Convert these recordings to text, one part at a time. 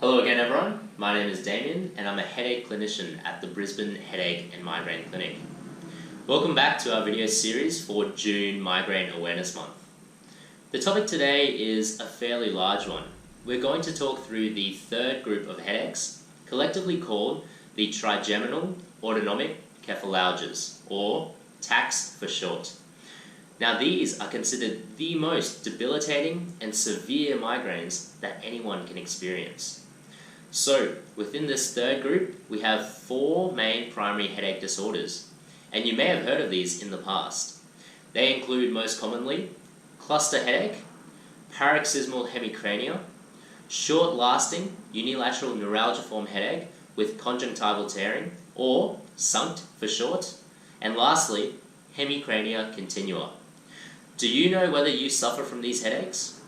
Hello again everyone, my name is Damien and I'm a headache clinician at the Brisbane Headache and Migraine Clinic. Welcome back to our video series for June Migraine Awareness Month. The topic today is a fairly large one. We're going to talk through the third group of headaches, collectively called the trigeminal autonomic cephalalgias, or TACs for short. Now these are considered the most debilitating and severe migraines that anyone can experience. So, within this third group, we have four main primary headache disorders, and you may have heard of these in the past. They include most commonly cluster headache, paroxysmal hemicrania, short-lasting unilateral neuralgiform headache with conjunctival tearing, or SUNCT for short, and lastly, hemicrania continua. Do you know whether you suffer from these headaches?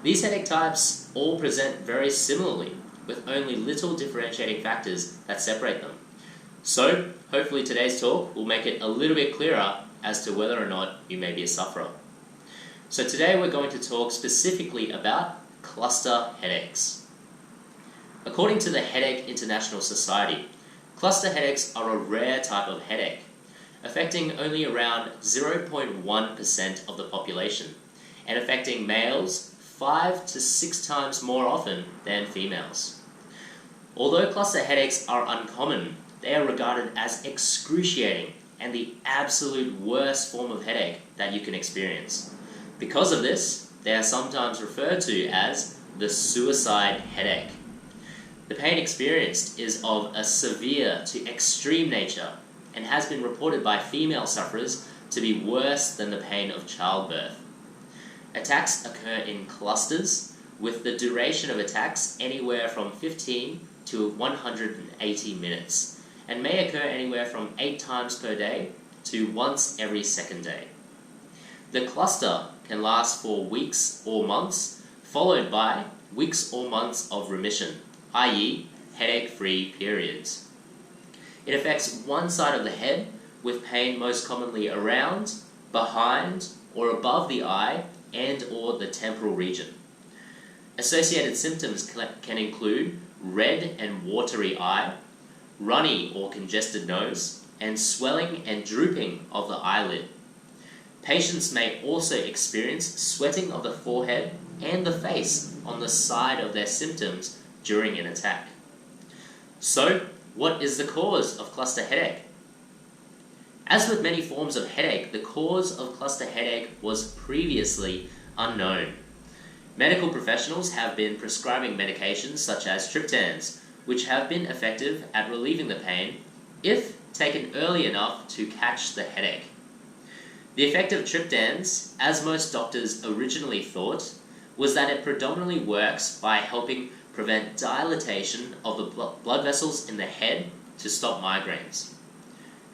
These headache types all present very similarly, with only little differentiating factors that separate them. So, hopefully today's talk will make it a little bit clearer as to whether or not you may be a sufferer. So today we're going to talk specifically about cluster headaches. According to the Headache International Society, cluster headaches are a rare type of headache, affecting only around 0.1% of the population, and affecting males 5 to 6 times more often than females. Although cluster headaches are uncommon, they are regarded as excruciating and the absolute worst form of headache that you can experience. Because of this, they are sometimes referred to as the suicide headache. The pain experienced is of a severe to extreme nature and has been reported by female sufferers to be worse than the pain of childbirth. Attacks occur in clusters, with the duration of attacks anywhere from 15 to 180 minutes, and may occur anywhere from 8 times per day to once every second day. The cluster can last for weeks or months, followed by weeks or months of remission, i.e. headache-free periods. It affects one side of the head, with pain most commonly around, behind, or above the eye and or the temporal region. Associated symptoms can include red and watery eye, runny or congested nose, and swelling and drooping of the eyelid. Patients may also experience sweating of the forehead and the face on the side of their symptoms during an attack. So, what is the cause of cluster headache? As with many forms of headache, the cause of cluster headache was previously unknown. Medical professionals have been prescribing medications such as triptans, which have been effective at relieving the pain if taken early enough to catch the headache. The effect of triptans, as most doctors originally thought, was that it predominantly works by helping prevent dilatation of the blood vessels in the head to stop migraines.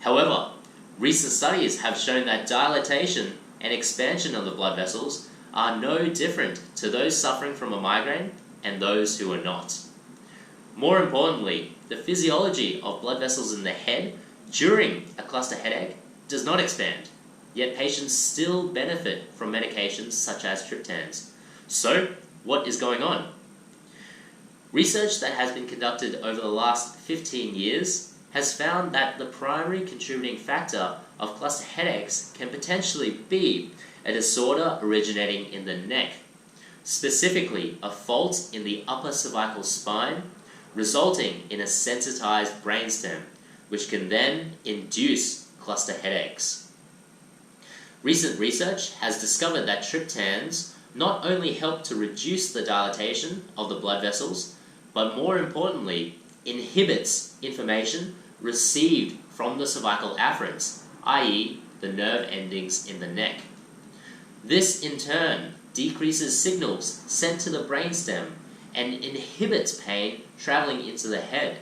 However, recent studies have shown that dilatation and expansion of the blood vessels are no different to those suffering from a migraine and those who are not. More importantly, the physiology of blood vessels in the head during a cluster headache does not expand, yet patients still benefit from medications such as triptans. So, what is going on? Research that has been conducted over the last 15 years has found that the primary contributing factor of cluster headaches can potentially be a disorder originating in the neck, specifically a fault in the upper cervical spine, resulting in a sensitized brainstem, which can then induce cluster headaches. Recent research has discovered that triptans not only help to reduce the dilatation of the blood vessels, but more importantly, inhibits information received from the cervical afferents, i.e. the nerve endings in the neck. This, in turn, decreases signals sent to the brainstem and inhibits pain traveling into the head.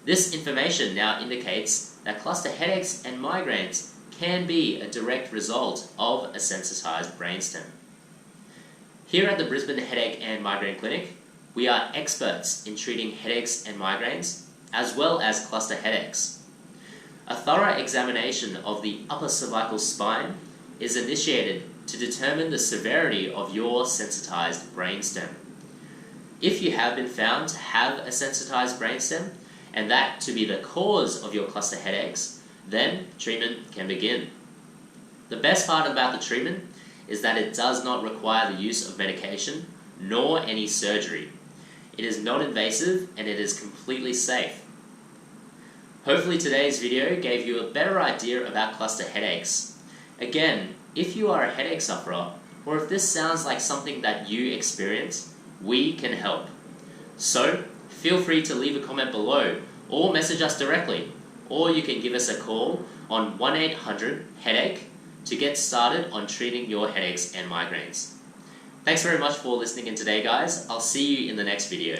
This information now indicates that cluster headaches and migraines can be a direct result of a sensitized brainstem. Here at the Brisbane Headache and Migraine Clinic, we are experts in treating headaches and migraines, as well as cluster headaches. A thorough examination of the upper cervical spine is initiated to determine the severity of your sensitized brainstem. If you have been found to have a sensitized brainstem, and that to be the cause of your cluster headaches, then treatment can begin. The best part about the treatment is that it does not require the use of medication, nor any surgery. It is non-invasive and it is completely safe. Hopefully today's video gave you a better idea about cluster headaches. Again, if you are a headache sufferer, or if this sounds like something that you experience, we can help. So, feel free to leave a comment below or message us directly, or you can give us a call on 1-800-HEADACHE to get started on treating your headaches and migraines. Thanks very much for listening in today, guys. I'll see you in the next video.